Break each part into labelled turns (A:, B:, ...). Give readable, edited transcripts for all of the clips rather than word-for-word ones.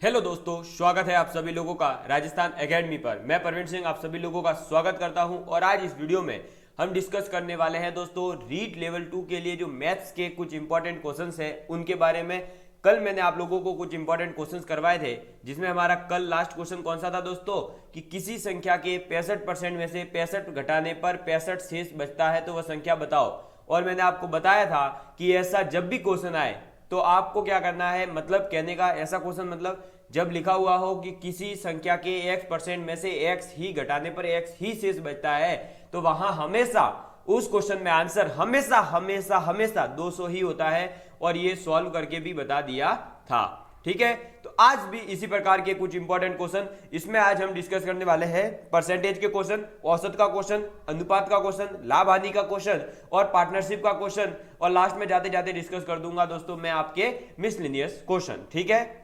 A: Hello दोस्तों, स्वागत है आप सभी लोगों का राजस्थान एकेडमी पर। मैं प्रवीण सिंह आप सभी लोगों का स्वागत करता हूं और आज इस वीडियो में हम डिस्कस करने वाले हैं दोस्तों रीट लेवल 2 के लिए जो मैथ्स के कुछ इंपॉर्टेंट क्वेश्चंस हैं उनके बारे में। कल मैंने आप लोगों को कुछ इंपॉर्टेंट क्वेश्चंस करवाए थे, जिसमें हमारा कल लास्ट क्वेश्चन कौन सा था दोस्तों कि किसी संख्या के 65% में से 65 घटाने पर 65 शेष बचता है तो वह संख्या बताओ। और मैंने आपको बताया था कि ऐसा जब भी क्वेश्चन आए तो आपको क्या करना है, मतलब कहने का ऐसा क्वेश्चन मतलब जब लिखा हुआ हो कि किसी संख्या के x% में से x ही घटाने पर x ही शेष बचता है तो वहां हमेशा उस क्वेश्चन में आंसर हमेशा हमेशा हमेशा 200 ही होता है। और ये सॉल्व करके भी बता दिया था, ठीक है। तो आज भी इसी प्रकार के कुछ इंपॉर्टेंट क्वेश्चन इसमें आज हम डिस्कस करने वाले हैं। परसेंटेज के क्वेश्चन, औसत का क्वेश्चन, अनुपात का क्वेश्चन, लाभ हानि का क्वेश्चन और पार्टनरशिप का क्वेश्चन, और लास्ट में जाते जाते डिस्कस कर दूंगा दोस्तों मैं आपके मिसलेनियस क्वेश्चन, ठीक है।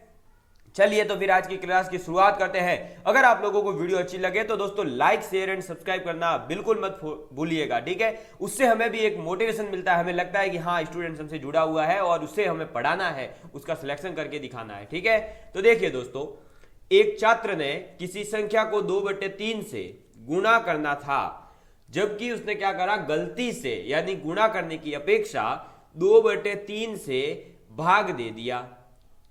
A: चलिए तो फिर आज की क्लास की शुरुआत करते हैं। अगर आप लोगों को वीडियो अच्छी लगे तो दोस्तों लाइक शेयर एंड सब्सक्राइब करना बिल्कुल मत भूलिएगा, ठीक है। उससे हमें भी एक मोटिवेशन मिलता है, हमें लगता है कि हाँ स्टूडेंट्स हमसे जुड़ा हुआ है और उससे हमें पढ़ाना है, उसका सिलेक्शन करके दिखाना है, ठीक है। तो देखिए दोस्तों, एक छात्र ने किसी संख्या को 2/3 से गुणा करना था, जबकि उसने क्या करा, गलती से यानी गुणा करने की अपेक्षा 2/3 से भाग दे दिया,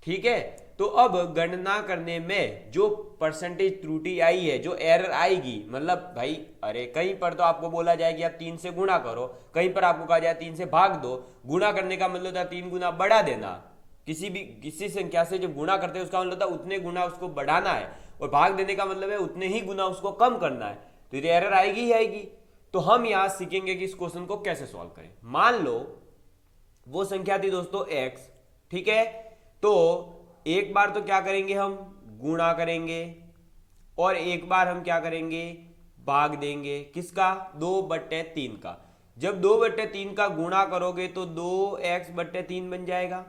A: ठीक है। तो अब गणना करने में जो परसेंटेज त्रुटि आई है, जो एरर आएगी, मतलब भाई अरे कहीं पर तो आपको बोला जाए कि आप 3 से गुणा करो, कहीं पर आपको कहा जाए 3 से भाग दो। गुणा करने का मतलब था 3 गुना बढ़ा देना। किसी संख्या से जब गुणा करते हैं उसका मतलब था उतने गुना उसको बढ़ाना है, और भाग देने का मतलब है उतने ही गुना उसको कम करना है। तो ये एरर आएगी ही आएगी। तो हम यहां सीखेंगे कि इस क्वेश्चन को कैसे सॉल्व करें। मान लो वो संख्या थी दोस्तों x, ठीक है। तो एक बार तो क्या करेंगे, हम गुणा करेंगे और एक बार हम क्या करेंगे, भाग देंगे। किसका? 2/3 का। जब 2/3 का गुणा करोगे तो 2x/3 बन जाएगा,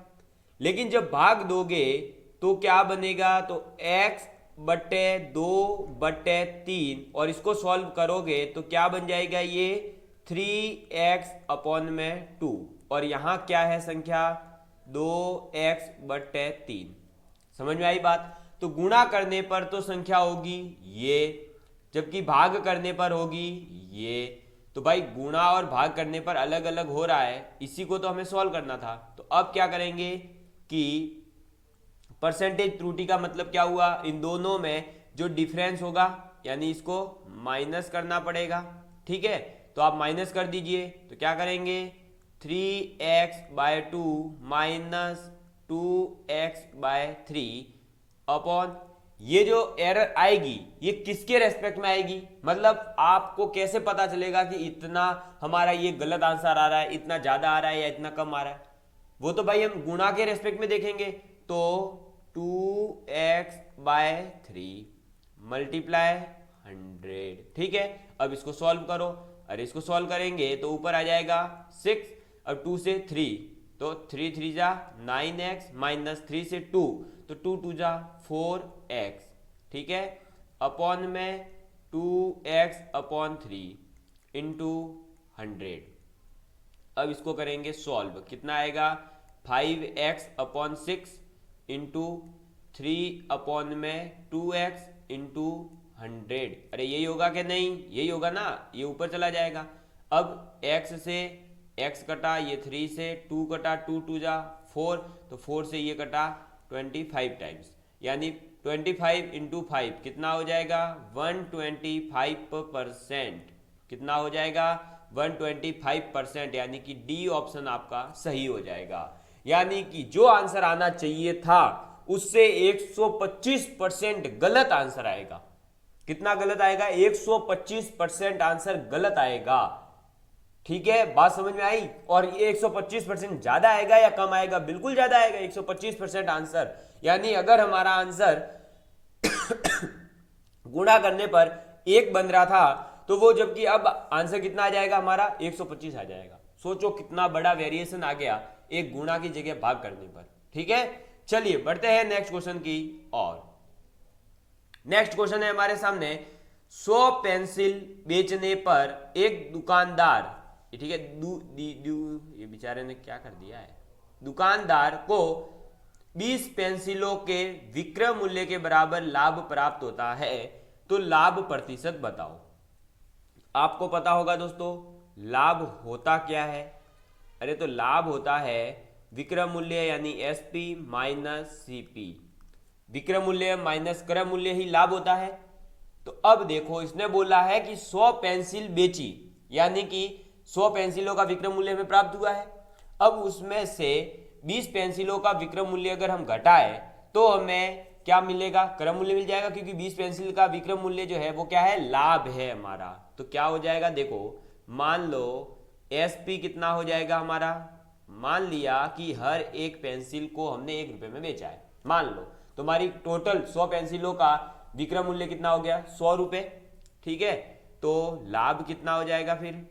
A: लेकिन जब भाग दोगे तो क्या बनेगा, तो x/2/3, और इसको सॉल्व करोगे तो क्या बन जाएगा, ये 3x/2, और यहां क्या है संख्या, 2x/3। समझ में आई बात। तो गुणा करने पर तो संख्या होगी ये, जबकि भाग करने पर होगी ये। तो भाई गुणा और भाग करने पर अलग अलग हो रहा है, इसी को तो हमें सॉल्व करना था। तो अब क्या करेंगे कि परसेंटेज त्रुटि का मतलब क्या हुआ, इन दोनों में जो डिफरेंस होगा यानी इसको माइनस करना पड़ेगा, ठीक है। तो आप माइनस कर दीजिए, तो क्या करेंगे, 3x/2 माइनस 2x/3 अपॉन, ये जो एरर आएगी ये किसके रेस्पेक्ट में आएगी, मतलब आपको कैसे पता चलेगा कि इतना हमारा ये गलत आंसर आ रहा है, इतना ज्यादा आ रहा है या इतना कम आ रहा है। वो तो भाई हम गुणा के रेस्पेक्ट में देखेंगे। तो 2x/3 मल्टीप्लाई 100, ठीक है। अब इसको सॉल्व करो। अरे इसको सॉल्व करेंगे तो ऊपर आ जाएगा 6, अब 2 से 3 तो 3 3 जा 9x माइनस 3 से 2 तो 2 2 जा 4x, ठीक है, अपॉन में 2x/3 इंटू 100। अब इसको करेंगे सॉल्व, कितना आएगा, 5x/6 इंटू 3 में 2x इंटू 100। अरे यही होगा कि नहीं, यही होगा ना, ये ऊपर चला जाएगा। अब x से x कटा, ये 3 से 2 कटा, 2 2 जा 4 तो 4 से ये कटा 25 टाइम्स, यानी 25 इंटू 5 कितना हो जाएगा, 125%। कितना हो जाएगा, 125%, यानी कि डी ऑप्शन आपका सही हो जाएगा। यानी कि जो आंसर आना चाहिए था उससे 125% गलत आंसर आएगा। कितना गलत आएगा, 125% आंसर गलत आएगा, ठीक है। बात समझ में आई। और ये 125% ज्यादा आएगा या कम आएगा, बिल्कुल ज्यादा आएगा, 125% आंसर। यानी अगर हमारा आंसर गुणा करने पर 1 बन रहा था तो वो जबकि अब आंसर कितना आ जाएगा हमारा, 125 आ जाएगा। सोचो कितना बड़ा वेरिएशन आ गया एक गुणा की जगह भाग करने पर, ठीक है। चलिए बढ़ते हैं नेक्स्ट क्वेश्चन की और। नेक्स्ट क्वेश्चन है हमारे सामने, 100 पेंसिल बेचने पर एक दुकानदार, ठीक है, ये बेचारे ने क्या कर दिया है, दुकानदार को 20 पेंसिलों के विक्रय मूल्य के बराबर लाभ प्राप्त होता है तो लाभ प्रतिशत बताओ। आपको पता होगा दोस्तों लाभ होता क्या है। अरे तो लाभ होता है विक्रय मूल्य यानी एसपी माइनस सीपी। विक्रय मूल्य माइनस क्रय मूल्य ही लाभ होता है। तो अब देखो इसने बोला है कि 100 पेंसिल बेची यानी कि 100 पेंसिलों का विक्रय मूल्य हमें प्राप्त हुआ है। अब उसमें से 20 पेंसिलों का विक्रय मूल्य अगर हम घटाएं तो हमें क्या मिलेगा, क्रय मूल्य मिल जाएगा, क्योंकि 20 पेंसिल का विक्रय मूल्य जो है वो क्या है, लाभ है हमारा। तो क्या हो जाएगा, देखो मान लो एसपी कितना हो जाएगा हमारा, मान लिया कि हर एक पेंसिल को हमने 1 रुपए में बेचा है, मान लो तो हमारी टोटल 100 पेंसिलों का विक्रय मूल्य कितना हो गया, 100 रुपए। ठीक है, तो लाभ कितना हो जाएगा फिर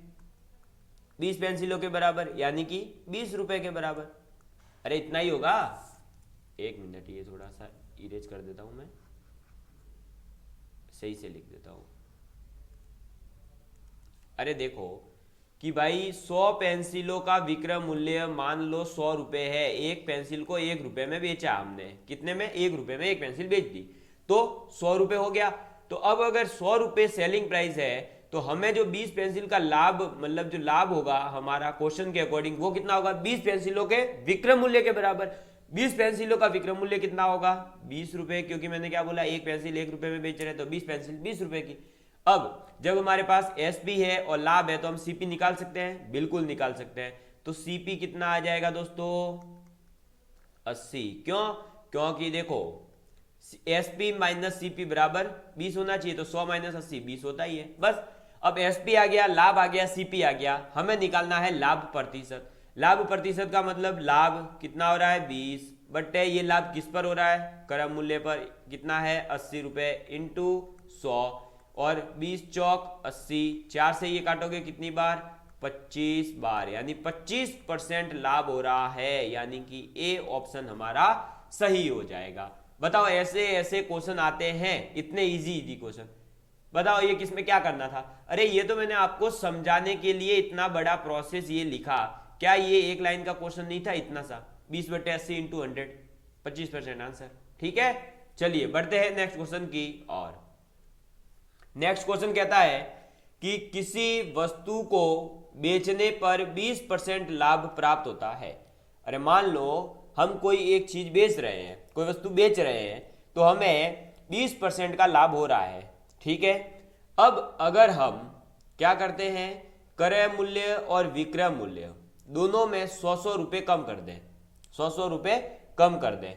A: 20 पेंसिलों के बराबर यानी कि 20 रुपए के बराबर। अरे इतना ही होगा, एक मिनट ये थोड़ा सा इरेज कर देता हूं, मैं सही से लिख देता हूं। अरे देखो कि भाई 100 पेंसिलों का विक्रय मूल्य मान लो 100 रुपए है, एक पेंसिल को 1 रुपए में बेचा हमने, कितने में, 1 रुपए में एक पेंसिल बेच दी तो 100 रुपए हो गया। तो अब अगर 100 रुपए सेलिंग प्राइस है तो हमें जो 20 पेंसिल का लाभ, मतलब जो लाभ होगा हमारा क्वेश्चन के अकॉर्डिंग वो कितना होगा, 20 पेंसिलों के विक्रय मूल्य के बराबर। 20 पेंसिलों का विक्रय मूल्य कितना होगा, 20 रुपए, क्योंकि मैंने क्या बोला एक पेंसिल 1 रुपए में बेच रहे तो 20 पेंसिल 20 रुपए की। अब जब हमारे पास एसपी है और लाभ है तो हम सीपी निकाल सकते हैं, बिल्कुल निकाल सकते हैं। तो सीपी कितना आ जाएगा दोस्तों, 80। क्यों, क्योंकि देखो एसपी माइनस सीपी बराबर 20 होना चाहिए, तो 100 माइनस 80 20 होता ही है बस। अब एसपी आ गया, लाभ आ गया, सीपी आ गया, हमें निकालना है लाभ प्रतिशत। लाभ प्रतिशत का मतलब लाभ कितना हो रहा है 20 बटे ये लाभ किस पर हो रहा है, क्रय मूल्य पर, कितना है 80 रुपए इंटू 100 और 20 चौक 80, 4 से ये काटोगे कितनी बार, 25 बार, यानी 25% लाभ हो रहा है, यानी कि ए ऑप्शन हमारा सही हो जाएगा। बताओ ऐसे ऐसे क्वेश्चन आते हैं, इतने इजी क्वेश्चन, बताओ ये किसमें क्या करना था। अरे ये तो मैंने आपको समझाने के लिए इतना बड़ा प्रोसेस ये लिखा, क्या ये एक लाइन का क्वेश्चन नहीं था इतना सा, 20 बटे 80 इंटू 100, 25% आंसर। ठीक है, चलिए बढ़ते हैं नेक्स्ट क्वेश्चन की और। नेक्स्ट क्वेश्चन कहता है कि किसी वस्तु को बेचने पर 20% लाभ प्राप्त होता है। अरे मान लो हम कोई एक चीज बेच रहे हैं, कोई वस्तु बेच रहे हैं, तो हमें 20% का लाभ हो रहा है। ठीक है, अब अगर हम क्या करते हैं, क्रय मूल्य और विक्रय मूल्य दोनों में 100 रुपए कम कर दें, 100 रुपए कम कर दें,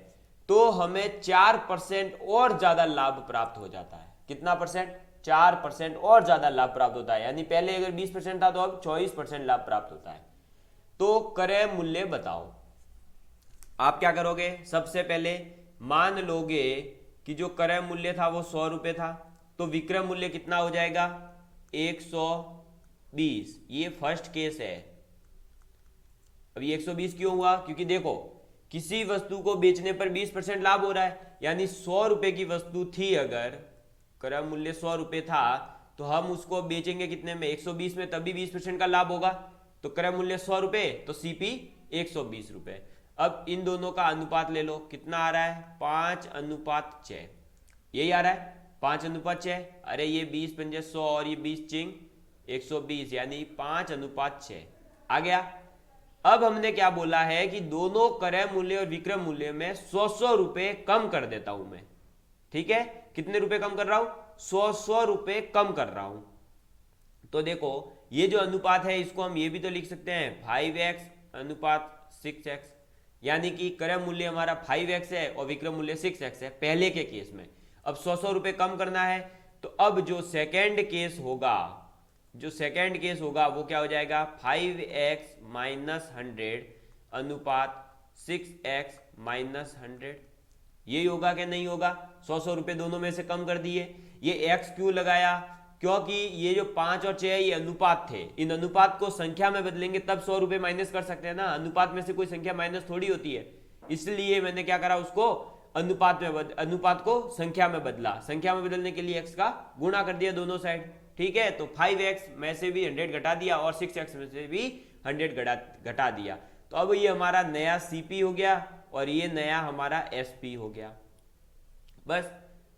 A: तो हमें 4% और ज्यादा लाभ प्राप्त हो जाता है। कितना परसेंट, 4% और ज्यादा लाभ प्राप्त होता है, यानी पहले अगर 20% था तो अब 24% लाभ प्राप्त होता है। तो क्रय मूल्य बताओ। आप क्या करोगे, सबसे पहले मान लोगे कि जो क्रय मूल्य था वो 100 रुपए था, तो विक्रय मूल्य कितना हो जाएगा 120। ये फर्स्ट केस है। अभी 120 क्यों हुआ, क्योंकि देखो किसी वस्तु को बेचने पर 20% लाभ हो रहा है, यानी 100 रुपए की वस्तु थी, अगर क्रय मूल्य 100 रुपए था तो हम उसको बेचेंगे कितने में, 120 में, तभी 20% का लाभ होगा। तो क्रय मूल्य 100 रुपए तो सीपी 120 रुपए। अब इन दोनों का अनुपात ले लो, कितना आ रहा है 5:6, यही आ रहा है 5:6। अरे ये 20 पंजे 100 और ये 20 चिंग 120, यानी 5:6 आ गया। अब हमने क्या बोला है कि दोनों क्रय मूल्य और विक्रय मूल्य में 100 रुपए कम कर देता हूं मैं। ठीक है, कितने रुपए कम कर रहा हूं, 100 रुपए कम कर रहा हूं। तो देखो ये जो अनुपात है इसको हम ये भी तो लिख सकते हैं 5x अनुपात 6x, यानी कि क्रय मूल्य हमारा 5x है और विक्रय मूल्य 6x है पहले के केस में। अब 100 रुपए कम करना है, तो अब जो सेकेंड केस होगा, जो सेकेंड केस होगा वो क्या हो जाएगा 5x माइनस 100 अनुपात 6x माइनस 100। यही होगा कि नहीं होगा, 100 रुपए दोनों में से कम कर दिए। ये x क्यों लगाया, क्योंकि ये जो 5 और 6 ये अनुपात थे, इन अनुपात को संख्या में बदलेंगे तब 100 रुपए माइनस कर सकते हैं ना, अनुपात में से कोई संख्या माइनस थोड़ी होती है। इसलिए मैंने क्या करा, उसको अनुपात को संख्या में बदला, संख्या में बदलने के लिए x का गुणा कर दिया दोनों साइड। ठीक है, तो 5x में से भी 100 घटा दिया और 6x में से भी 100 घटा दिया। तो अब ये हमारा नया सीपी हो गया, और ये नया हमारा एसपी हो गया। बस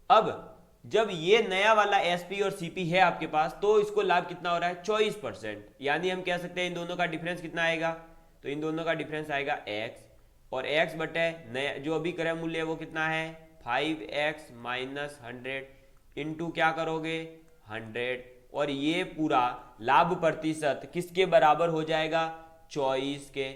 A: अब जब ये नया वाला एसपी और सीपी है आपके पास, तो इसको लाभ कितना हो रहा है 24%, यानी हम कह सकते हैं इन दोनों का डिफरेंस कितना आएगा, तो इन दोनों का डिफरेंस आएगा x, और x बटे नया जो अभी क्रय मूल्य है वो कितना है 5x माइनस 100 इंटू क्या करोगे 100, और ये पूरा लाभ प्रतिशत किसके बराबर हो जाएगा 24 के।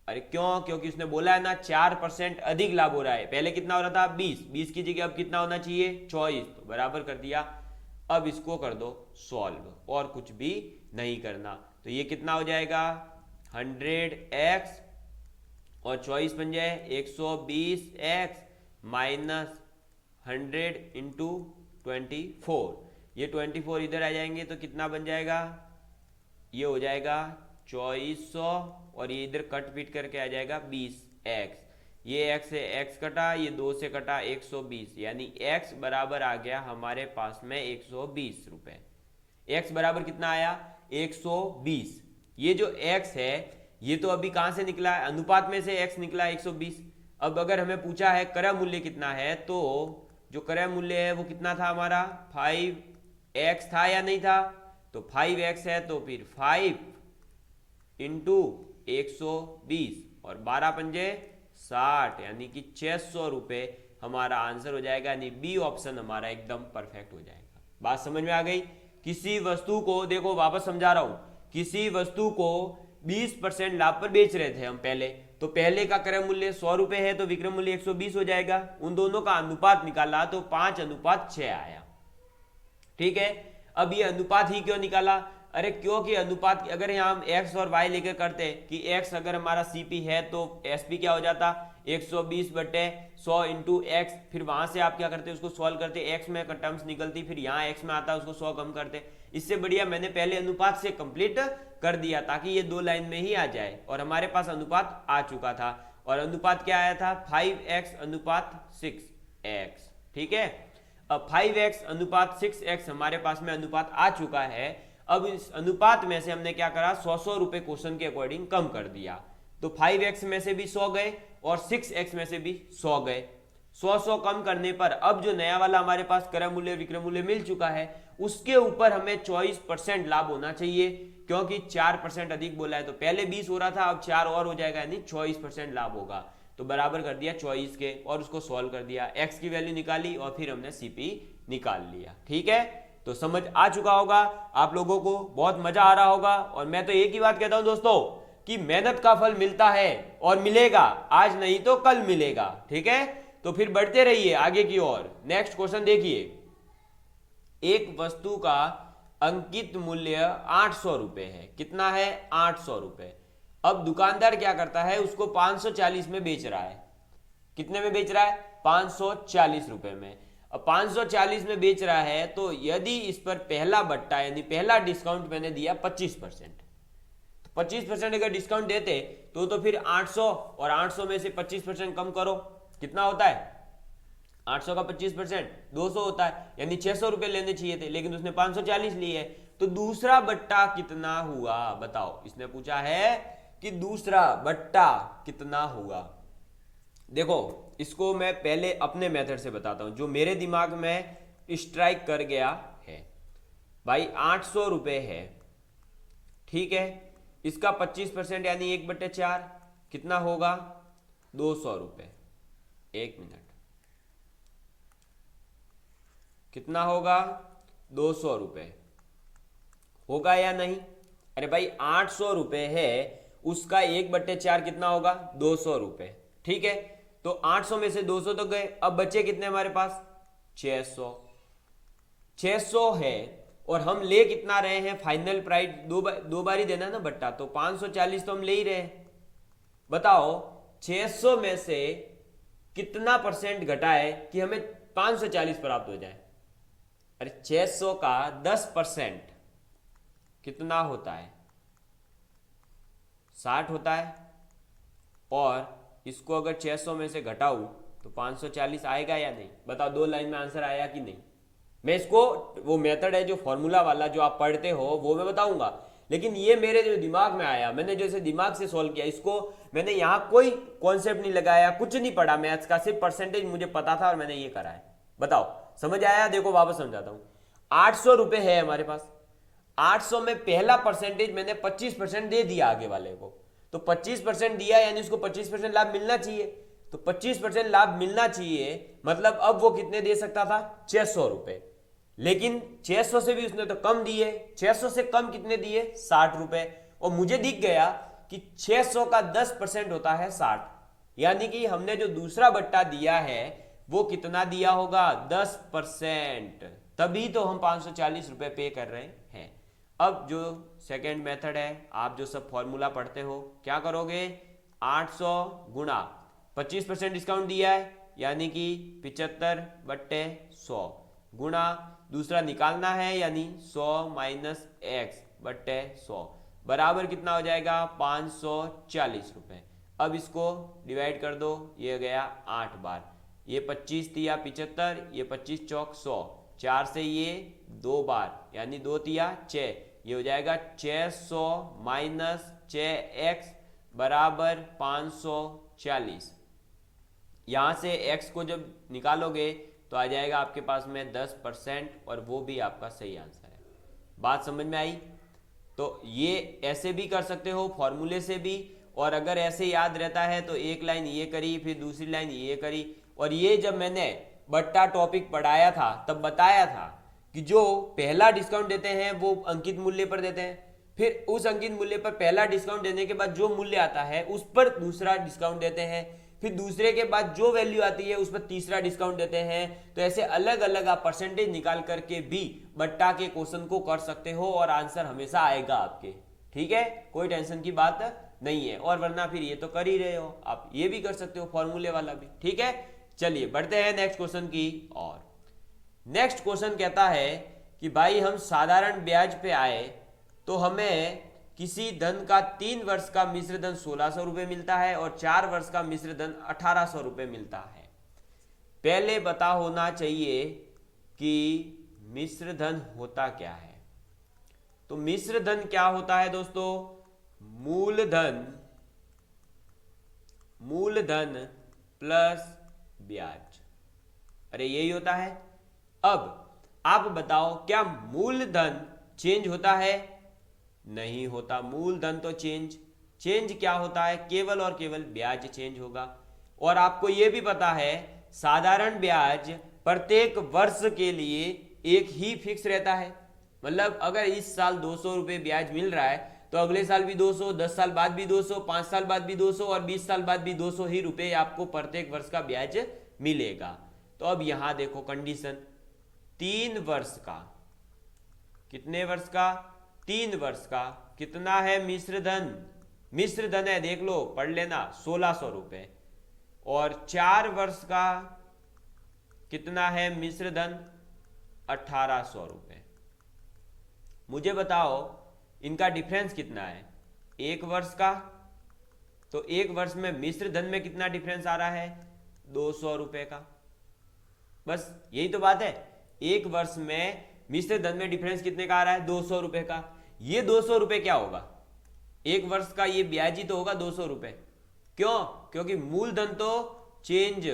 A: अरे क्यों, क्योंकि उसने बोला है ना 4% अधिक लाभ हो रहा है, पहले कितना हो रहा था 20 की जगह अब कितना होना चाहिए 24, तो बराबर कर दिया। अब इसको कर दो सॉल्व, और कुछ भी नहीं करना, तो ये कितना हो जाएगा 100x और 24 बन जाए 120x माइनस 100 इंटू 24, ये 24 इधर आ जाएंगे तो कितना बन जाएगा, ये हो जाएगा 2400, और ये इधर कट पीट करके आ जाएगा 20x, ये x से x कटा, ये 2 से कटा 120, यानी x बराबर आ गया हमारे पास में 120 रुपए। x बराबर कितना आया 120। ये जो x है ये तो अभी कहां से निकला है, अनुपात में से x निकला 120। अब अगर हमें पूछा है क्रय मूल्य कितना है, तो जो क्रय मूल्य है वो कितना था हमारा 5x था या नहीं था, तो 5x है, तो फिर 5 इंटू 120 और 12 पंजे 60, यानी कि 600 रुपए हमारा आंसर हो जाएगा, यानी बी ऑप्शन हमारा एकदम परफेक्ट हो जाएगा। बात समझ में आ गई। किसी वस्तु को, देखो वापस समझा रहा हूं, किसी वस्तु को 20% लाभ पर बेच रहे थे हम पहले, तो पहले का क्रय मूल्य 100 रुपए है तो विक्रय मूल्य 120 हो जाएगा। उन दोनों का अनुपात निकाला तो 5:6 आया। ठीक है, अब ये अनुपात ही क्यों निकाला, अरे क्योंकि अनुपात अगर यहाँ हम x और y लेकर करते कि x अगर हमारा cp है तो sp क्या हो जाता 120 बटे 100 इंटू x, फिर वहां से आप क्या करते उसको सॉल्व करते, x में टर्म्स निकलती, फिर यहाँ x में आता उसको 100 कम करते। इससे बढ़िया मैंने पहले अनुपात से कंप्लीट कर दिया ताकि ये 2 लाइन में ही आ जाए, और हमारे पास अनुपात आ चुका था, और अनुपात क्या आया था 5x अनुपात 6x। ठीक है, अब 5x अनुपात 6x हमारे पास में अनुपात आ चुका है। अब इस अनुपात में से हमने क्या करा 100 रुपए क्वेश्चन के अकॉर्डिंग कम कर दिया, तो 5x में से भी 100 गए और 6x में से भी 100 गए। 100 कम करने पर अब जो नया वाला हमारे पास क्रय मूल्य विक्रय मूल्य मिल चुका है उसके ऊपर हमें 24% लाभ होना चाहिए, क्योंकि 4% अधिक बोला है, तो पहले 20 हो रहा था अब 4 और हो जाएगा, यानी 24% लाभ होगा, तो बराबर कर दिया 24 के, और उसको सॉल्व कर दिया, x की वैल्यू निकाली और फिर हमने cp निकाल लिया। ठीक है, तो समझ आ चुका होगा आप लोगों को, बहुत मजा आ रहा होगा। और मैं तो एक ही बात कहता हूं दोस्तों कि मेहनत का फल मिलता है और मिलेगा, आज नहीं तो कल मिलेगा। ठीक है, तो फिर बढ़ते रहिए आगे की ओर। नेक्स्ट क्वेश्चन देखिए, एक वस्तु का अंकित मूल्य 800 रुपए है, कितना है 800 रुपए। अब दुकानदार क्या करता है उसको 540 में बेच रहा है, कितने में बेच रहा है 540 रुपए में। अब 540 में बेच रहा है, तो यदि इस पर पहला बट्टा यानी पहला डिस्काउंट मैंने दिया 25%, तो 25% अगर डिस्काउंट देते तो फिर 800 और 800 में से 25% कम करो, कितना होता है 800 का 25% 200 होता है, यानी 600 रुपए लेने चाहिए थे, लेकिन उसने 540 लिए है, तो दूसरा बट्टा कितना हुआ बताओ। इसने पूछा है कि दूसरा बट्टा कितना हुआ। देखो इसको मैं पहले अपने मेथड से बताता हूं, जो मेरे दिमाग में स्ट्राइक कर गया है। भाई 800 रुपए है, ठीक है, इसका 25% यानी 1/4 कितना होगा 200 रुपए। 1 मिनट, कितना होगा 200 रुपए होगा या नहीं। अरे भाई 800 रुपए है, उसका 1/4 कितना होगा 200 रुपए। ठीक है, तो 800 में से 200 तो गए, अब बचे कितने हमारे पास 600। 600 है और हम ले कितना रहे हैं फाइनल प्राइस, दो बार ही देना ना बट्टा, तो 540 तो हम ले ही रहे हैं। बताओ 600 में से कितना परसेंट घटाए कि हमें 540 प्राप्त हो जाए। अरे 600 का 10% कितना होता है 60 होता है, और इसको अगर 600 में से घटाऊं तो 540 आएगा या नहीं, बताओ 2 लाइन में आंसर आया कि नहीं। मैं इसको वो मेथड है जो फॉर्मूला वाला जो आप पढ़ते हो वो मैं बताऊंगा, लेकिन ये मेरे जो दिमाग में आया, मैंने जैसे दिमाग से सॉल्व किया इसको, मैंने यहाँ कोई कॉन्सेप्ट नहीं लगाया, कुछ नहीं पढ़ा मैथ्स का, सिर्फ परसेंटेज मुझे पता था और मैंने ये करा है। बताओ समझ आया? देखो वापस समझाता हूँ। 800 रुपए है हमारे पास, 800 में पहला परसेंटेज मैंने 25% दे दिया आगे वाले को, तो 25% दिया यानी उसको 25% लाभ मिलना चाहिए, तो 25% लाभ मिलना चाहिए, मतलब अब वो कितने दे सकता था? 600 रुपए। लेकिन 600 से भी उसने तो कम दिए, 600 से कम कितने दिए? 60 रुपए। और मुझे दिख गया कि 600 का 10% होता है 60, यानी कि हमने जो दूसरा बट्टा दिया है वो कितना दिया होगा? 10%। तभी तो हम 540 रुपए पे कर रहे हैं। अब जो सेकेंड मेथड है, आप जो सब फॉर्मूला पढ़ते हो, क्या करोगे? 800 गुणा 25% डिस्काउंट दिया है यानी कि 75/100 गुणा दूसरा निकालना है यानी 100 माइनस x/100 बराबर कितना हो जाएगा? 540 रुपए। अब इसको डिवाइड कर दो, ये गया 8 बार, ये 25 तिया 75, ये 25 चौक 100, 4 से ये 2 बार यानी 2 तिया 6, ये हो जाएगा 600 माइनस 6x बराबर 540। यहाँ से x को जब निकालोगे तो आ जाएगा आपके पास में 10%, और वो भी आपका सही आंसर है। बात समझ में आई? तो ये ऐसे भी कर सकते हो फॉर्मूले से भी, और अगर ऐसे याद रहता है तो एक लाइन ये करी, फिर दूसरी लाइन ये करी। और ये जब मैंने बट्टा टॉपिक पढ़ाया था तब बताया था कि जो पहला डिस्काउंट देते हैं वो अंकित मूल्य पर देते हैं, फिर उस अंकित मूल्य पर पहला डिस्काउंट देने के बाद जो मूल्य आता है उस पर दूसरा डिस्काउंट देते हैं, फिर दूसरे के बाद जो वैल्यू आती है उस पर तीसरा डिस्काउंट देते हैं। तो ऐसे अलग अलग आप परसेंटेज निकाल करके भी बट्टा के क्वेश्चन को कर सकते हो और आंसर हमेशा आएगा आपके। ठीक है, कोई टेंशन की बात नहीं है। और वरना फिर ये तो कर ही रहे हो, आप ये भी कर सकते हो फॉर्मूले वाला भी। ठीक है, चलिए बढ़ते हैं नेक्स्ट क्वेश्चन की और। नेक्स्ट क्वेश्चन कहता है कि भाई हम साधारण ब्याज पे आए तो हमें किसी धन का 3 वर्ष का मिश्र धन 1600 रुपए मिलता है और 4 वर्ष का मिश्र धन 1800 रुपए मिलता है। पहले पता होना चाहिए कि मिश्र धन होता क्या है। तो मिश्र धन क्या होता है दोस्तों? मूलधन प्लस ब्याज। अरे यही होता है। अब आप बताओ क्या मूलधन चेंज होता है? नहीं होता। मूलधन तो चेंज क्या होता है? केवल और केवल ब्याज चेंज होगा। और आपको यह भी पता है साधारण ब्याज प्रत्येक वर्ष के लिए एक ही फिक्स रहता है। मतलब अगर इस साल 200 रुपए ब्याज मिल रहा है तो अगले साल भी 200, 10 साल बाद भी 200, 5 साल बाद भी 200 और 20 साल बाद भी 200 ही रुपए आपको प्रत्येक वर्ष का ब्याज मिलेगा। तो अब यहां देखो कंडीशन, 3 वर्ष का, कितने वर्ष का? 3 वर्ष का। कितना है मिश्र धन? मिश्र धन है, देख लो, पढ़ लेना, 1600 रुपए। और 4 वर्ष का कितना है मिश्र धन? 1800 रुपए। मुझे बताओ इनका डिफरेंस कितना है? 1 वर्ष का, तो 1 वर्ष में मिश्र धन में कितना डिफरेंस आ रहा है? 200 रुपए का। बस यही तो बात है। 1 वर्ष में मिश्र धन में डिफरेंस कितने का आ रहा है? 200 रुपए का। ये 200 रुपए क्या होगा? 1 वर्ष का ये ब्याज ही तो होगा 200 रुपए। क्यों? क्योंकि मूलधन तो चेंज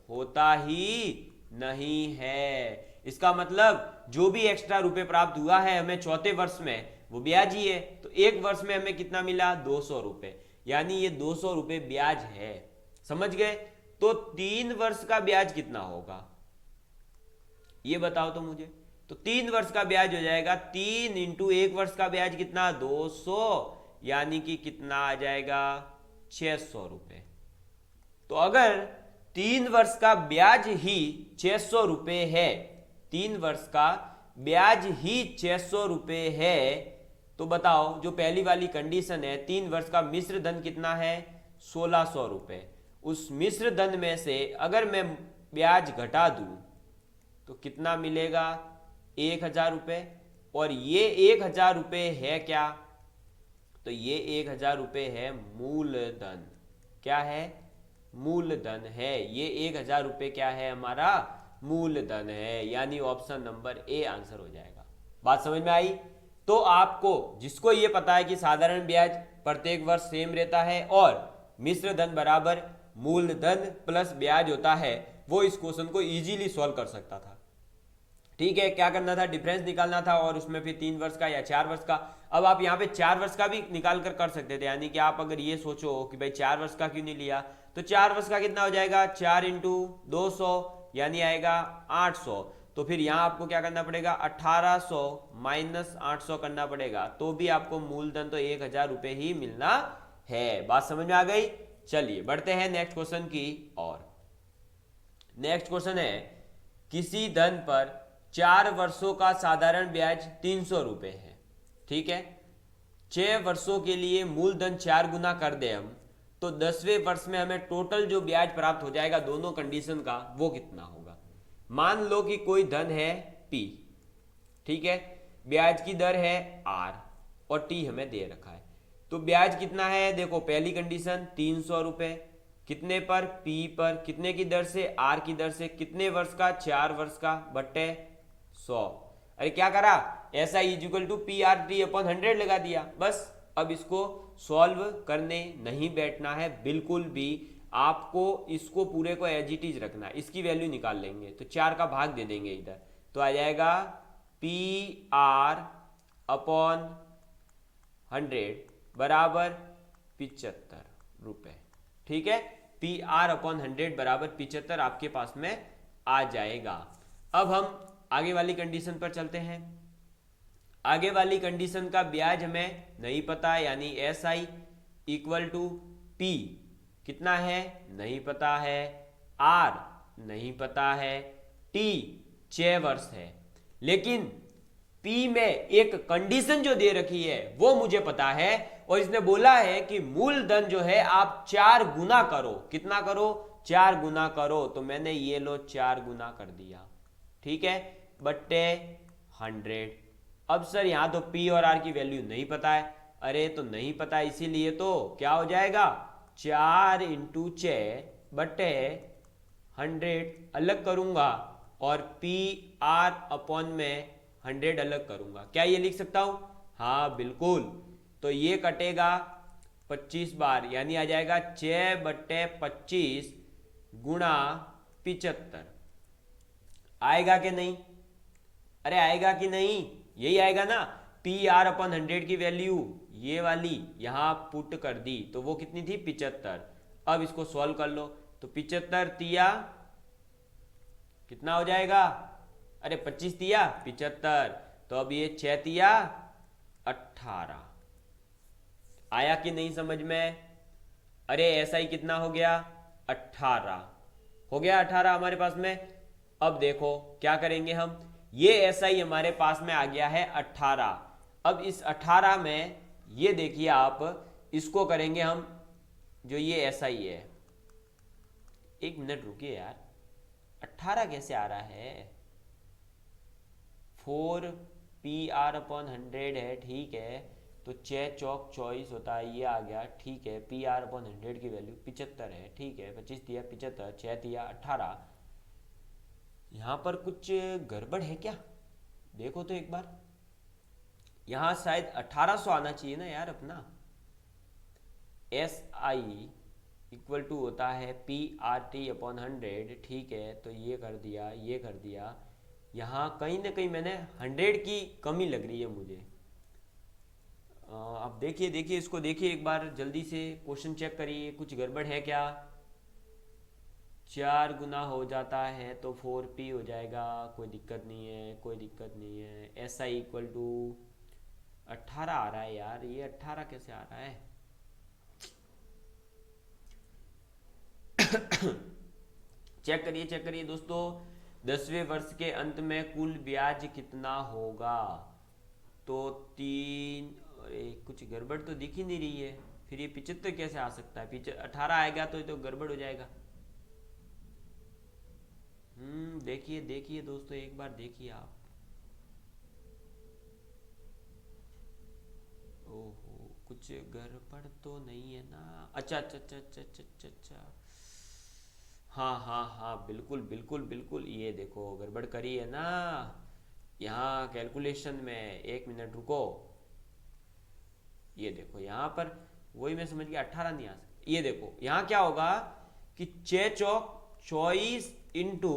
A: होता ही नहीं है। इसका मतलब जो भी एक्स्ट्रा रुपए प्राप्त हुआ है हमें चौथे वर्ष में, वो ब्याज ही है। तो 1 वर्ष में हमें कितना मिला? 200 रुपए, यानी ये 200 रुपए ब्याज है। समझ गए? तो 3 वर्ष का ब्याज कितना होगा ये बताओ तो मुझे। तो 3 वर्ष का ब्याज हो जाएगा 3 इंटू 1 वर्ष का ब्याज कितना? 200, यानी कि कितना आ जाएगा? 600 रुपए। तो अगर 3 वर्ष का ब्याज ही 600 रुपए है, 3 वर्ष का ब्याज ही 600 रुपए है, तो बताओ जो पहली वाली कंडीशन है 3 वर्ष का मिश्र धन कितना है? 1600 रुपए। उस मिश्र धन में से अगर मैं ब्याज घटा दूं तो कितना मिलेगा? 1000 रुपए। और ये 1000 रुपए है क्या? तो ये 1000 रुपए है मूलधन। क्या है? मूलधन है। ये 1000 रुपए क्या है? हमारा मूलधन है, यानी ऑप्शन नंबर ए आंसर हो जाएगा। बात समझ में आई? तो आपको, जिसको ये पता है कि साधारण ब्याज प्रत्येक वर्ष सेम रहता है और मिश्र धन बराबर मूलधन प्लस ब्याज होता है, वो इस क्वेश्चन को इजीली सॉल्व कर सकता था। ठीक है, क्या करना था, डिफरेंस निकालना था और उसमें फिर 3 वर्ष का या 4 वर्ष का। अब आप यहाँ पे 4 वर्ष का भी निकाल कर सकते थे, यानी कि आप अगर ये सोचो कि भाई 4 वर्ष का क्यों नहीं लिया, तो 4 वर्ष का कितना हो जाएगा, 4 × 200 यानी आएगा 800। तो फिर यहाँ आपको क्या करना पड़ेगा, 1800 माइनस 800 करना पड़ेगा, तो भी आपको मूलधन तो 1000 रुपये ही मिलना है। बात समझ में आ गई। चलिए बढ़ते हैं नेक्स्ट क्वेश्चन की ओर। नेक्स्ट क्वेश्चन है, किसी धन पर 4 वर्षों का साधारण ब्याज 300 रुपये है। ठीक है, 6 वर्षों के लिए मूलधन 4 गुना कर दे हम, तो 10वें वर्ष में हमें टोटल जो ब्याज प्राप्त हो जाएगा दोनों कंडीशन का, वो कितना होगा। मान लो कि कोई धन है P, ठीक है, ब्याज की दर है R और T हमें दे रखा है, तो ब्याज कितना है, देखो पहली कंडीशन 300 रुपये, कितने पर, P पर, कितने की दर से, R की दर से, कितने वर्ष का, 4 वर्ष का, बटे 100। अरे क्या करा, ऐसा इक्वल टू PRT/100 लगा दिया बस। अब इसको सॉल्व करने नहीं बैठना है बिल्कुल भी, आपको इसको पूरे को एज इट इज रखना है। इसकी वैल्यू निकाल लेंगे तो 4 का भाग दे देंगे इधर, तो आ जाएगा PR/100 बराबर 75 रुपये। ठीक है, PR/100 बराबर 75 आपके पास में आ जाएगा। अब हम आगे वाली कंडीशन पर चलते हैं। आगे वाली कंडीशन का ब्याज हमें नहीं पता, यानी SI इक्वल टू P कितना है नहीं पता है, R नहीं पता है, T 6 वर्ष है। लेकिन P में एक कंडीशन जो दे रखी है वो मुझे पता है, और इसने बोला है कि मूलधन जो है आप 4 गुना करो। कितना करो, 4 गुना करो। तो मैंने ये लो 4 गुना कर दिया, ठीक है, बट्टे 100। अब सर यहाँ तो P और R की वैल्यू नहीं पता है। अरे तो नहीं पता, इसीलिए तो क्या हो जाएगा, 4 × 6 बट्टे 100 अलग करूंगा और PR/100 अलग करूंगा। क्या ये लिख सकता हूं, हाँ बिल्कुल। तो ये कटेगा 25 बार, यानी आ जाएगा 6/25 गुणा 75। आएगा कि नहीं, अरे आएगा कि नहीं, यही आएगा ना। PR/100 की वैल्यू ये वाली यहां पुट कर दी, तो वो कितनी थी, 75। अब इसको सॉल्व कर लो, तो 75 तिया कितना हो जाएगा, अरे 25 तिया 75, तो अब ये 6 तिया 18। आया कि नहीं समझ में। अरे ऐसा ही कितना हो गया, 18 हो गया, 18 हमारे पास में। अब देखो क्या करेंगे हम, ये ऐसा ही हमारे पास में आ गया है 18। अब इस 18 में ये देखिए आप, इसको करेंगे हम, जो ये ऐसा ही है, एक मिनट रुकिए यार, 18 कैसे आ रहा है, 4 PR/100 है, ठीक है, तो 6 चौक 24 होता है, ये आ गया, ठीक है। PR/100 की वैल्यू 75 है, ठीक है, 25 दिया 75, 6 दिया 18। यहां पर कुछ गड़बड़ है क्या, देखो तो एक बार, यहां शायद 1800 आना चाहिए ना यार अपना। SI इक्वल टू होता है PRT/100, ठीक है, तो ये कर दिया, ये कर दिया। यहाँ कहीं ना कहीं मैंने 100 की कमी लग रही है मुझे। अब देखिए देखिए इसको देखिए एक बार, जल्दी से क्वेश्चन चेक करिए, कुछ गड़बड़ है क्या। 4 गुना हो जाता है तो 4P हो जाएगा, कोई दिक्कत नहीं है, कोई दिक्कत नहीं है। SI इक्वल टू 18 आ रहा है यार, ये 18 कैसे आ रहा है। चेक करिए दोस्तों, 10वें वर्ष के अंत में कुल ब्याज कितना होगा। तो 3, कुछ गड़बड़ तो दिख ही नहीं रही है, फिर ये 75 कैसे आ सकता है, 18 आएगा तो ये तो गड़बड़ हो जाएगा। देखिए देखिए दोस्तों एक बार देखिए आप, ओहो कुछ गड़बड़ तो नहीं है ना। अच्छा अच्छा अच्छा अच्छा अच्छा अच्छा अच्छा, हाँ हाँ हाँ बिल्कुल बिल्कुल बिल्कुल, ये देखो गड़बड़ करी है ना, यहाँ कैलकुलेशन में 1 मिनट रुको, ये देखो यहाँ पर वही मैं समझ गया 18 नहीं आ सकता। ये देखो यहाँ क्या होगा कि 6 चौक 24 इंटू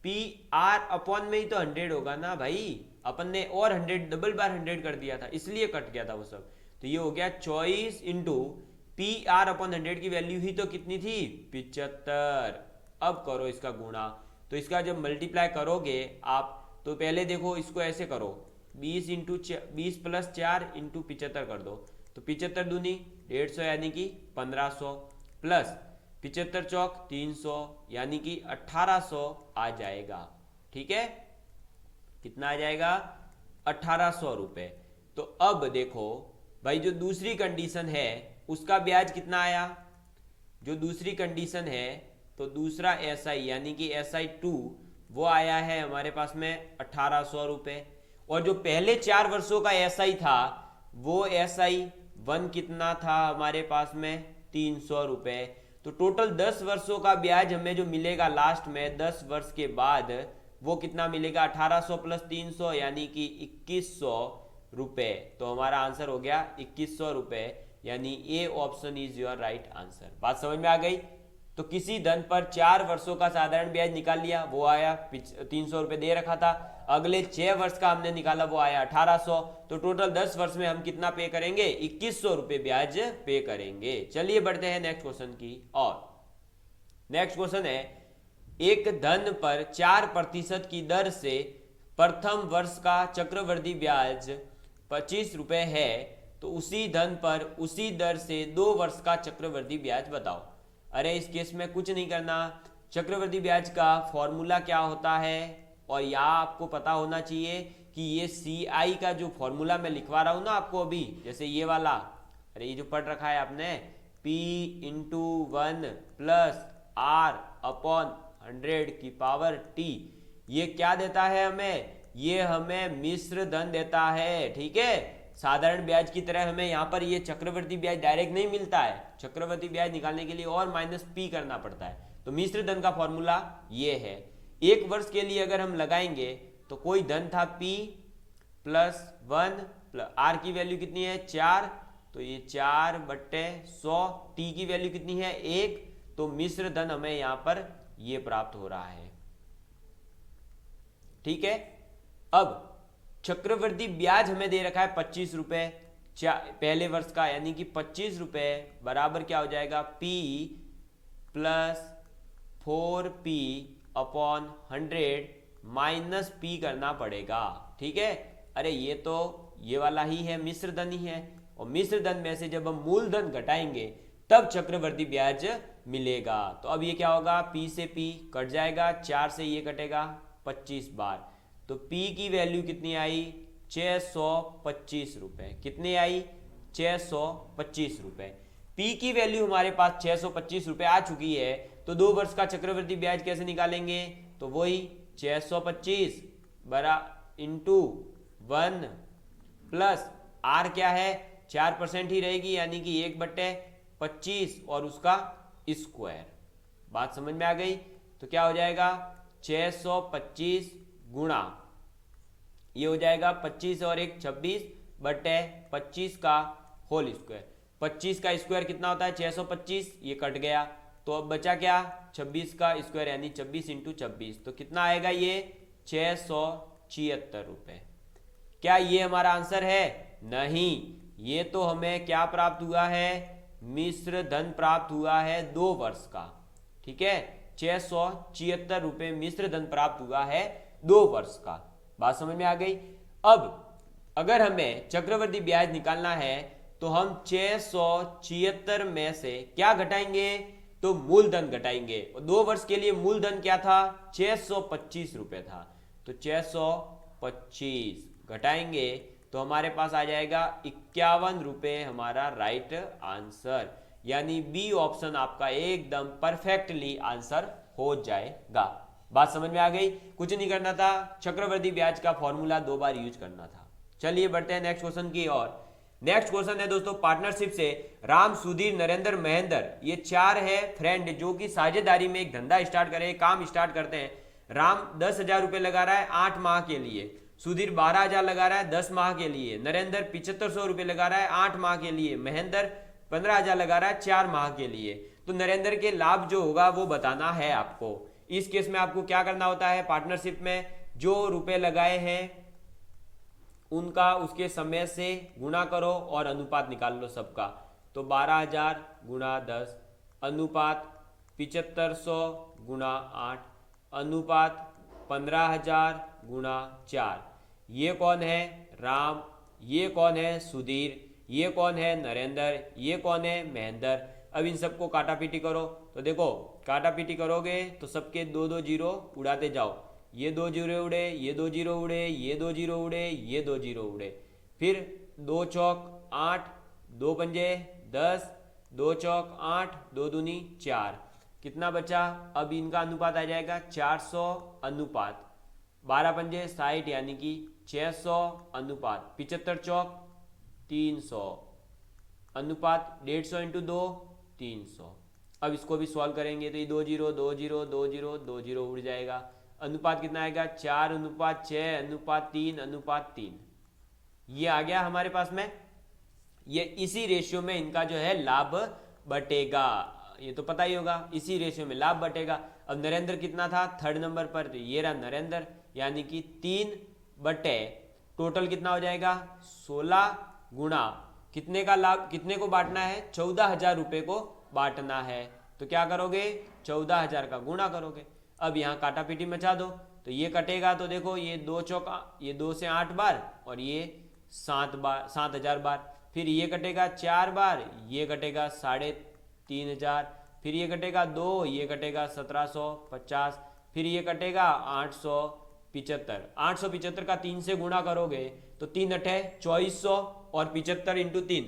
A: पी आर अपॉन में ही तो 100 होगा ना भाई, अपन ने और 100 डबल बार 100 कर दिया था इसलिए कट गया था वो सब। तो ये हो गया 24 इंटू पी आर अपॉन 100 की वैल्यू ही तो कितनी थी 75। अब करो इसका गुणा, तो इसका जब मल्टीप्लाई करोगे आप तो पहले देखो इसको ऐसे करो 20 प्लस 4 इंटू 75 कर दो, तो 75 दूनी 150 यानी कि 1500 प्लस 75 चौक 300 यानी कि 1800 आ जाएगा। ठीक है, कितना आ जाएगा 1800 रुपए। तो अब देखो भाई जो दूसरी कंडीशन है उसका ब्याज कितना आया, जो दूसरी कंडीशन है तो दूसरा एसआई यानी कि SI2 वो आया है हमारे पास में 1800 रुपए, और जो पहले 4 वर्षों का SI था वो SI1 कितना था हमारे पास में 300 रुपए। तो टोटल 10 वर्षों का ब्याज हमें जो मिलेगा लास्ट में 10 वर्ष के बाद वो कितना मिलेगा 1800 प्लस 300 यानी कि 2100 रुपए। तो हमारा आंसर हो गया 2100 रुपए, यानी A option is your right answer. बात समझ में आ गई। तो किसी धन पर 4 वर्षों का साधारण ब्याज निकाल लिया, वो आया 300 रुपए दे रखा था। अगले 6 वर्ष का हमने निकाला, वो आया 1800। तो टोटल 10 वर्ष में हम कितना पे करेंगे 2100 रुपए ब्याज पे करेंगे। चलिए बढ़ते हैं नेक्स्ट क्वेश्चन की और। नेक्स्ट क्वेश्चन है, एक धन पर 4% की दर से प्रथम वर्ष का चक्रवृद्धि ब्याज 25 रुपए है, तो उसी धन पर उसी दर से 2 वर्ष का चक्रवृद्धि ब्याज बताओ। अरे इस केस में कुछ नहीं करना, चक्रवृद्धि ब्याज का फॉर्मूला क्या होता है, और यहाँ आपको पता होना चाहिए कि ये CI का जो फॉर्मूला मैं लिखवा रहा हूँ ना आपको अभी, जैसे ये वाला, अरे ये जो पढ़ रखा है आपने P into 1 plus R upon 100 की पावर T, ये क्या देता है हमें, ये हमें मिश्र धन देता है। ठीक है, साधारण ब्याज की तरह हमें यहाँ पर ये चक्रवृद्धि ब्याज डायरेक्ट नहीं मिलता है, चक्रवृद्धि ब्याज निकालने के लिए और माइनस P करना पड़ता है। तो मिश्र धन का फॉर्मूला ये है। एक वर्ष के लिए अगर हम लगाएंगे तो कोई धन था P प्लस 1 प्लस R की वैल्यू कितनी है 4, तो ये 4/100, T की वैल्यू कितनी है 1, तो मिश्र धन हमें यहाँ पर ये प्राप्त हो रहा है। ठीक है, अब चक्रवृद्धि ब्याज हमें दे रखा है 25 रुपए पहले वर्ष का, यानी कि 25 रुपए बराबर क्या हो जाएगा P plus 4P upon 100 minus P करना पड़ेगा। ठीक है, अरे ये तो ये वाला ही है, मिश्र धन ही है, और मिश्र धन में से जब हम मूलधन घटाएंगे तब चक्रवृद्धि ब्याज मिलेगा। तो अब ये क्या होगा, P से P कट जाएगा, 4 से ये कटेगा 25 बार, तो P की वैल्यू कितनी आई 625 रुपए। कितनी आई 625 रुपए। P की वैल्यू हमारे पास 625 रुपए आ चुकी है, तो 2 वर्ष का चक्रवृद्धि ब्याज कैसे निकालेंगे, तो वही 625 बरा इंटू 1 प्लस R क्या है 4% ही रहेगी, यानी कि 1/25 और उसका स्क्वायर। बात समझ में आ गई। तो क्या हो जाएगा 625 गुणा ये हो जाएगा 25 और 1 26/25 का होल स्क्वायर। 25 का स्क्वायर कितना होता है 625, ये कट गया, तो अब बचा क्या 26 का स्क्वायर यानी 26 इंटू 26, तो कितना आएगा ये 676 रुपए। क्या ये हमारा आंसर है, नहीं, ये तो हमें क्या प्राप्त हुआ है, मिश्र धन प्राप्त हुआ है 2 वर्ष का। ठीक है, 676 रुपए मिश्र धन प्राप्त हुआ है 2 वर्ष का। बात समझ में आ गई। अब अगर हमें चक्रवृद्धि ब्याज निकालना है तो हम 676 में से क्या घटाएंगे, तो मूलधन घटाएंगे, और 2 वर्ष के लिए मूलधन क्या था 625 रुपए था, तो 625 घटाएंगे तो हमारे पास आ जाएगा 51 रुपए हमारा राइट आंसर, यानी बी ऑप्शन आपका एकदम परफेक्टली आंसर हो जाएगा। बात समझ में आ गई। कुछ नहीं करना था, चक्रवृद्धि ब्याज का फॉर्मूला 2 बार यूज करना था। चलिए बढ़ते हैं नेक्स्ट क्वेश्चन की ओर। नेक्स्ट क्वेश्चन है दोस्तों पार्टनरशिप से राम, सुधीर, नरेंद्र, महेंद्र, ये 4 है फ्रेंड जो कि साझेदारी में एक धंधा स्टार्ट करें, काम स्टार्ट करते हैं। राम 10,000 रुपये लगा रहा है 8 माह के लिए, सुधीर 12,000 लगा रहा है 10 माह के लिए, नरेंद्र 7500 रुपये लगा रहा है 8 माह के लिए, महेंद्र 15,000 लगा रहा है 4 माह के लिए। तो नरेंद्र के लाभ जो होगा वो बताना है आपको। इस केस में आपको क्या करना होता है, पार्टनरशिप में जो रुपए लगाए हैं उनका उसके समय से गुणा करो और अनुपात निकाल लो सबका। तो 12,000 गुणा 10 अनुपात 7500 गुणा 8 अनुपात 15,000 गुणा 4। ये कौन है, राम, ये कौन है, सुधीर, ये कौन है, नरेंद्र, ये कौन है, महेंद्र। अब इन सबको काटा पीटी करो। तो देखो काटा पीटी करोगे तो सबके 2-2 जीरो उड़ाते जाओ, ये 2 जीरो उड़े, ये 2 जीरो उड़े, ये 2 जीरो उड़े, ये 2 जीरो उड़े, फिर 2 चौक 8, 2 पंजे 10, 2 चौक 8, 2 दूनी 4, कितना बचा। अब इनका अनुपात आ जाएगा 400 अनुपात 12 पंजे 60 यानी कि 600 अनुपात 75 चौक 300 अनुपात 150 इंटू 2 300। अब इसको भी सॉल्व करेंगे तो ये 2 जीरो 2 जीरो 2 जीरो 2 जीरो उड़ जाएगा। अनुपात कितना आएगा 4 अनुपात 6 अनुपात 3 अनुपात 3। ये आ गया हमारे पास में। ये इसी रेशियो में इनका जो है लाभ बटेगा, ये तो पता ही होगा, इसी रेशियो में लाभ बटेगा। अब नरेंद्र कितना था थर्ड नंबर पर, तो ये रहा नरेंद्र, यानी कि 3 बटे टोटल कितना हो जाएगा 16 गुणा कितने का लाभ, कितने को बांटना है 14,000 रुपये को बांटना है। तो क्या करोगे 14,000 का गुणा करोगे। अब यहाँ काटा पीटी मचा दो तो ये कटेगा, तो देखो ये 2 चौका, ये 2 से 8 बार और ये 7 बार 7,000 बार, फिर ये कटेगा 4 बार, ये कटेगा 3,500, फिर ये कटेगा 2, ये कटेगा 1750, फिर ये कटेगा 875। 875 का 3 से गुणा करोगे तो 3 अठे 2400 और 75 इंटू 3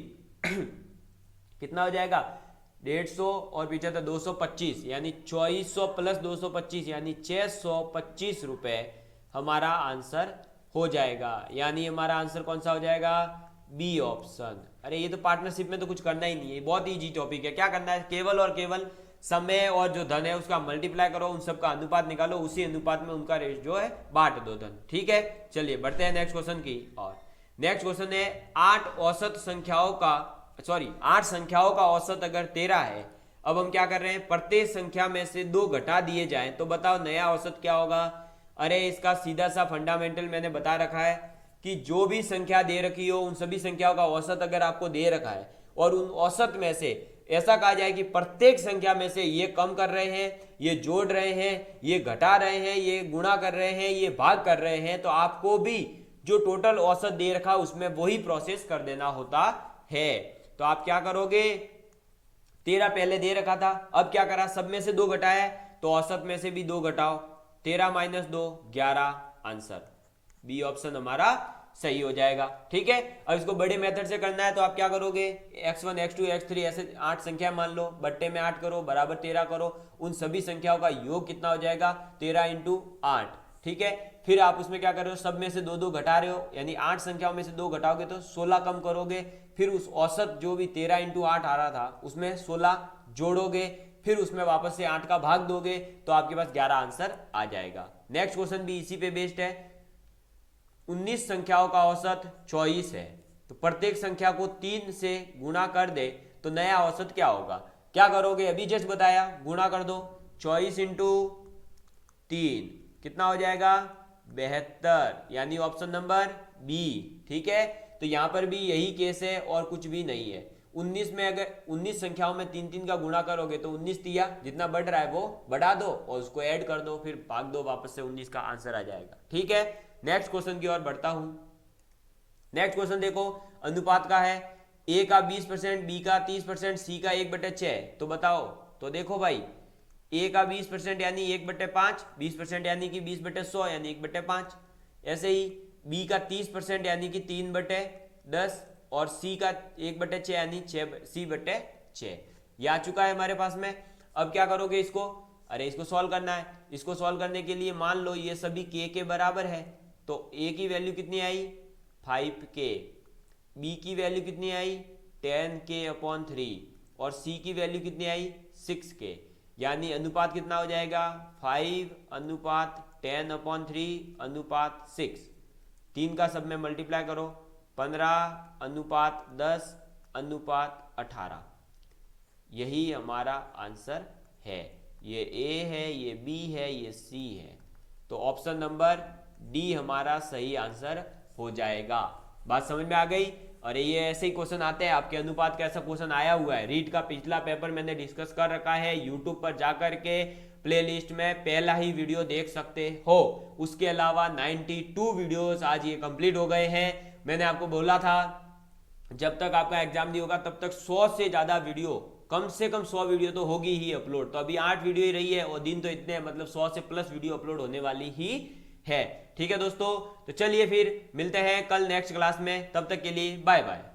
A: कितना हो जाएगा 150 और 75 225, यानी 2400 प्लस 225 यानी 625 रुपए हमारा आंसर हो जाएगा। यानी हमारा आंसर कौन सा हो जाएगा, बी ऑप्शन। अरे ये तो पार्टनरशिप में तो कुछ करना ही नहीं है, बहुत इजी टॉपिक है। क्या करना है, केवल और केवल समय और जो धन है उसका मल्टीप्लाई करो, उन सबका अनुपात निकालो, उसी अनुपात में उनका रेट जो है बांट दो धन। ठीक है, चलिए बढ़ते हैं नेक्स्ट क्वेश्चन की और। नेक्स्ट क्वेश्चन है 8 संख्याओं का औसत अगर 13 है। अब हम क्या कर रहे हैं, प्रत्येक संख्या में से 2 घटा दिए जाएं तो बताओ नया औसत क्या होगा। अरे इसका सीधा सा फंडामेंटल मैंने बता रखा है कि जो भी संख्या दे रखी हो उन सभी संख्याओं का औसत अगर आपको दे रखा है और उन औसत में से ऐसा कहा जाए कि प्रत्येक संख्या में से ये कम कर रहे हैं, ये जोड़ रहे हैं, ये घटा रहे हैं, ये गुणा कर रहे हैं, ये भाग कर रहे हैं, तो आपको भी जो टोटल औसत दे रखा उसमें वही प्रोसेस कर देना होता है। तो आप क्या करोगे, 13 पहले दे रखा था, अब क्या करा, सब में से 2 घटाया तो औसत में से भी 2 घटाओ, 13 माइनस 2 11, आंसर बी ऑप्शन हमारा सही हो जाएगा। ठीक है, अब इसको बड़े मेथड से करना है तो आप क्या करोगे, x1 x2 x3 ऐसे 8 संख्या मान लो, बट्टे में 8 करो बराबर 13 करो, उन सभी संख्याओं का योग कितना हो जाएगा 13 इंटू 8। ठीक है, फिर आप उसमें क्या कर रहे हो, सब में से 2-2 घटा रहे हो, यानी 8 संख्याओं में से 2 घटाओगे तो 16 कम करोगे, फिर उस औसत जो भी 13 इंटू 8 आ रहा था उसमें 16 जोड़ोगे, फिर उसमें वापस से 8 का भाग दोगे तो आपके पास 11 आंसर आ जाएगा। नेक्स्ट क्वेश्चन भी इसी पे बेस्ड है। 19 संख्याओं का औसत 24 है, तो प्रत्येक संख्या को 3 से गुणा कर दे तो नया औसत क्या होगा। क्या करोगे, अभी जस्ट बताया, गुणा कर दो, 24 इंटू 3 कितना हो जाएगा 72, यानी ऑप्शन नंबर बी। ठीक है, तो यहां पर भी यही केस है और कुछ भी नहीं है। 19 में अगर 19 संख्याओं में 3-3 का गुणा करोगे तो 19 दिया, जितना बढ़ रहा है वो बढ़ा दो और उसको ऐड कर दो, फिर भाग दो, वापस से 19 का आंसर आ जाएगा। ठीक है, नेक्स्ट क्वेश्चन की ओर बढ़ता हूं। नेक्स्ट क्वेश्चन देखो, अनुपात का है, ए का 20%, बी का 30%, सी का 1/6। तो बताओ, तो देखो भाई, ए का 20% यानी 1/5, 20% यानी कि 20/100 यानी 1/5, ऐसे ही बी का 30% यानी कि 3/10 और सी का 1/6 यानी C/6। ये आ चुका है हमारे पास में। अब क्या करोगे इसको, अरे इसको सॉल्व करना है। इसको सॉल्व करने के लिए मान लो ये सभी k के बराबर है, तो a की वैल्यू कितनी आई 5k, b की वैल्यू कितनी आई 10k/3 और c की वैल्यू कितनी आई 6k, यानी अनुपात कितना हो जाएगा 5:8। 10/3:6, 3 का सब में मल्टीप्लाई करो, 15:10:18, यही हमारा आंसर है। ये ए है, ये बी है, ये सी है, तो ऑप्शन नंबर डी हमारा सही आंसर हो जाएगा। बात समझ में आ गई। और ये ऐसे ही क्वेश्चन आते हैं आपके अनुपात का, ऐसा क्वेश्चन आया हुआ है। रीट का पिछला पेपर मैंने डिस्कस कर रखा है, यूट्यूब पर जाकर के प्लेलिस्ट में पहला ही वीडियो देख सकते हो। उसके अलावा 92 वीडियोस आज ये कंप्लीट हो गए हैं। मैंने आपको बोला था जब तक आपका एग्जाम नहीं होगा तब तक 100 से ज्यादा वीडियो, कम से कम 100 वीडियो तो होगी ही अपलोड। तो अभी 8 वीडियो ही रही है और दिन तो इतने, मतलब 100 से प्लस वीडियो अपलोड होने वाली ही है। ठीक है दोस्तों, तो चलिए फिर मिलते हैं कल नेक्स्ट क्लास में। तब तक के लिए बाय बाय।